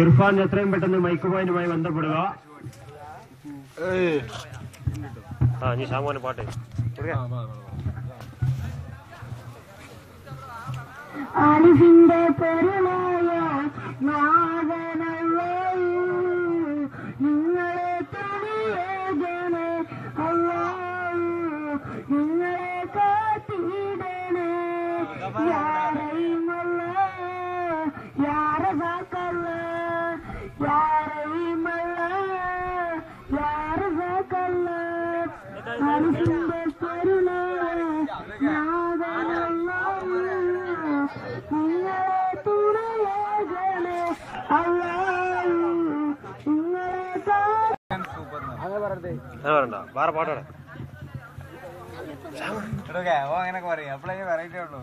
ഇർഫാൻ എത്രയും പെട്ടെന്ന് മൈക്ക് പോയിന്റുമായി ബന്ധപ്പെടുക. നീ ഷാമോനെ പാട്ട് അലിഫിന്റെ പെരുമായ നാദനവേ നിങ്ങളെ തുണിയേകണേ അല്ലാഹു നിങ്ങളെ കാത്തിടണേ യാറൈമല്ല യാറസാക്കല്ല യാറൈമല്ല യാറസാക്കല്ല അലിഫിന്റെ പെരുമായ നാദനവേ നിങ്ങളെ തുണയേകണേ അല്ലാഹു നിങ്ങളെ വേറെ പാട്ടാണ് അങ്ങനൊക്കെ പറയും അപ്പോഴേ വെറൈറ്റി ഉള്ളൂ.